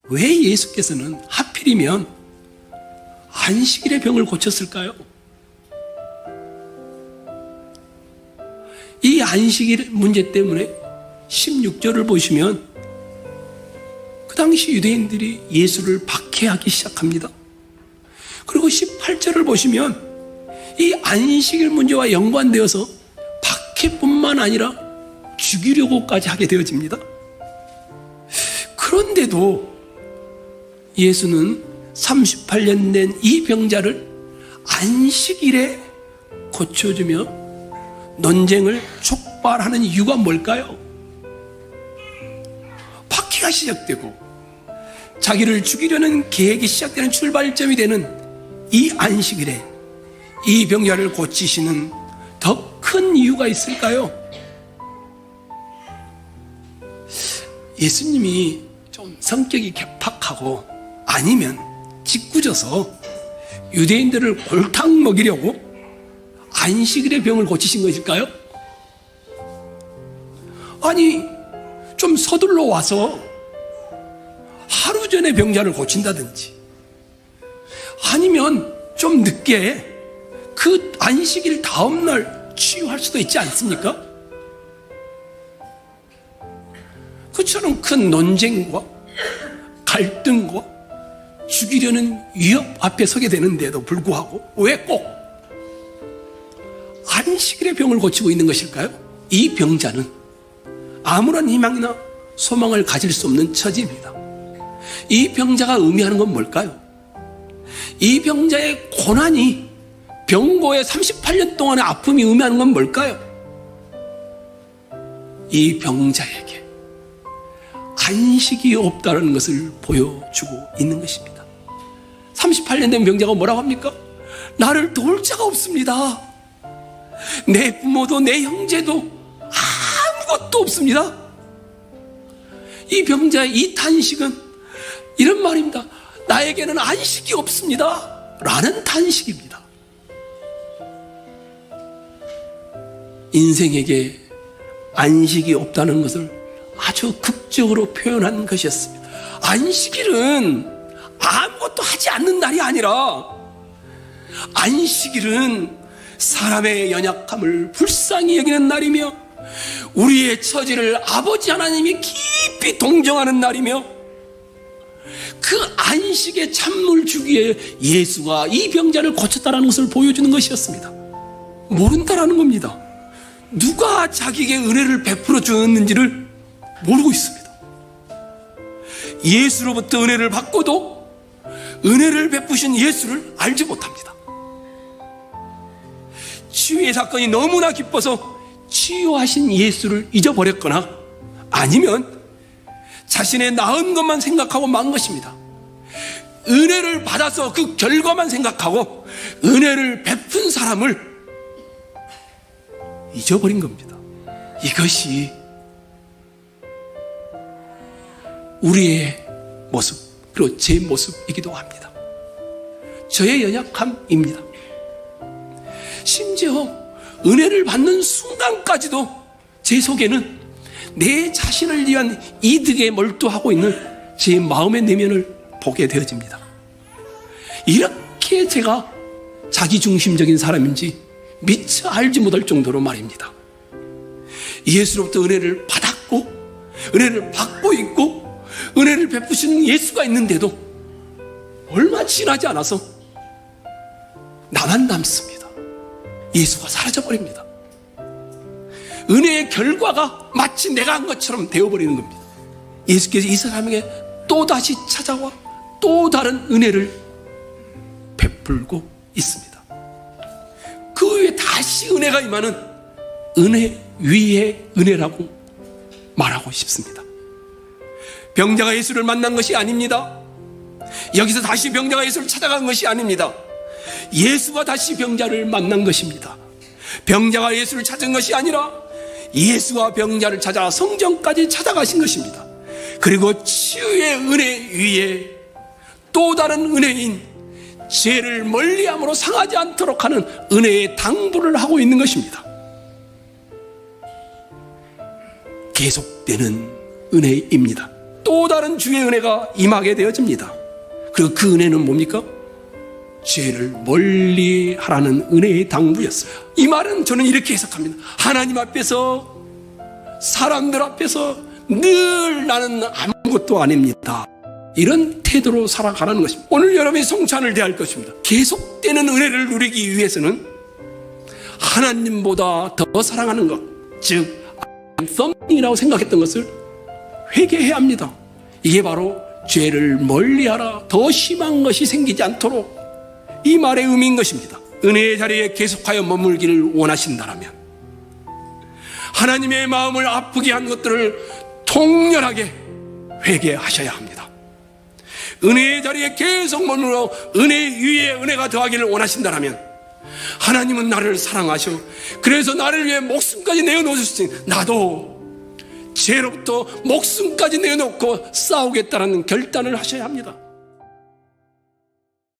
왜 예수께서는 하필이면 안식일의 병을 고쳤을까요? 이 안식일 문제 때문에 16절을 보시면 그 당시 유대인들이 예수를 박해하기 시작합니다. 그리고 18절을 보시면 이 안식일 문제와 연관되어서 박해뿐만 아니라 죽이려고까지 하게 되어집니다. 그런데도 예수는 38년 된 이 병자를 안식일에 고쳐주며 논쟁을 촉발하는 이유가 뭘까요? 박해가 시작되고 자기를 죽이려는 계획이 시작되는 출발점이 되는 이 안식일에 이 병자를 고치시는 더 큰 이유가 있을까요? 예수님이 좀 성격이 개팍하고 아니면 짓궂어서 유대인들을 골탕 먹이려고 안식일의 병을 고치신 것일까요? 아니, 좀 서둘러 와서 하루 전에 병자를 고친다든지 아니면 좀 늦게 그 안식일 다음날 치유할 수도 있지 않습니까? 그처럼 큰 논쟁과 갈등과 죽이려는 위협 앞에 서게 되는데도 불구하고 왜 꼭 안식일의 병을 고치고 있는 것일까요? 이 병자는 아무런 희망이나 소망을 가질 수 없는 처지입니다. 이 병자가 의미하는 건 뭘까요? 이 병자의 고난이 병고의 38년 동안의 아픔이 의미하는 건 뭘까요? 이 병자에게 안식이 없다는 것을 보여주고 있는 것입니다. 38년 된 병자가 뭐라고 합니까? 나를 도울 자가 없습니다. 내 부모도 내 형제도 아무것도 없습니다. 이 병자의 이 탄식은 이런 말입니다. 나에게는 안식이 없습니다. 라는 탄식입니다. 인생에게 안식이 없다는 것을 아주 극적으로 표현한 것이었습니다. 안식일은 아무것도 하지 않는 날이 아니라 안식일은 사람의 연약함을 불쌍히 여기는 날이며 우리의 처지를 아버지 하나님이 깊이 동정하는 날이며 그 안식의 찬물 주기에 예수가 이 병자를 고쳤다는 것을 보여주는 것이었습니다. 모른다라는 겁니다. 누가 자기에게 은혜를 베풀어 주었는지를 모르고 있습니다. 예수로부터 은혜를 받고도 은혜를 베푸신 예수를 알지 못합니다. 치유의 사건이 너무나 기뻐서 치유하신 예수를 잊어버렸거나 아니면 자신의 나은 것만 생각하고 만 것입니다. 은혜를 받아서 그 결과만 생각하고 은혜를 베푼 사람을 잊어버린 겁니다. 이것이 우리의 모습, 그리고 제 모습이기도 합니다. 저의 연약함입니다. 심지어 은혜를 받는 순간까지도 제 속에는 내 자신을 위한 이득에 몰두하고 있는 제 마음의 내면을 보게 되어집니다. 이렇게 제가 자기중심적인 사람인지 미처 알지 못할 정도로 말입니다. 예수로부터 은혜를 받았고 은혜를 받고 있고 은혜를 베푸시는 예수가 있는데도 얼마 지나지 않아서 나만 남습니다. 예수가 사라져버립니다. 은혜의 결과가 마치 내가 한 것처럼 되어버리는 겁니다. 예수께서 이 사람에게 또다시 찾아와 또 다른 은혜를 베풀고 있습니다. 그 후에 다시 은혜가 임하는 은혜 위에 은혜라고 말하고 싶습니다. 병자가 예수를 만난 것이 아닙니다. 여기서 다시 병자가 예수를 찾아간 것이 아닙니다. 예수가 다시 병자를 만난 것입니다. 병자가 예수를 찾은 것이 아니라 예수가 병자를 찾아 성전까지 찾아가신 것입니다. 그리고 치유의 은혜 위에 또 다른 은혜인 죄를 멀리함으로 상하지 않도록 하는 은혜의 당부를 하고 있는 것입니다. 계속되는 은혜입니다. 또 다른 주의 은혜가 임하게 되어집니다. 그리고 그 은혜는 뭡니까? 죄를 멀리 하라는 은혜의 당부였어요. 이 말은 저는 이렇게 해석합니다. 하나님 앞에서, 사람들 앞에서 늘 나는 아무것도 아닙니다, 이런 태도로 살아가라는 것입니다. 오늘 여러분이 성찬을 대할 것입니다. 계속되는 은혜를 누리기 위해서는 하나님보다 더 사랑하는 것, 즉 썸띵이라고 생각했던 것을 회개해야 합니다. 이게 바로 죄를 멀리하라, 더 심한 것이 생기지 않도록, 이 말의 의미인 것입니다. 은혜의 자리에 계속하여 머물기를 원하신다면 하나님의 마음을 아프게 한 것들을 통렬하게 회개하셔야 합니다. 은혜의 자리에 계속 머물러 은혜 위에 은혜가 더하기를 원하신다면 하나님은 나를 사랑하셔, 그래서 나를 위해 목숨까지 내어놓으셨으니 나도 죄로부터 목숨까지 내어놓고 싸우겠다는 결단을 하셔야 합니다.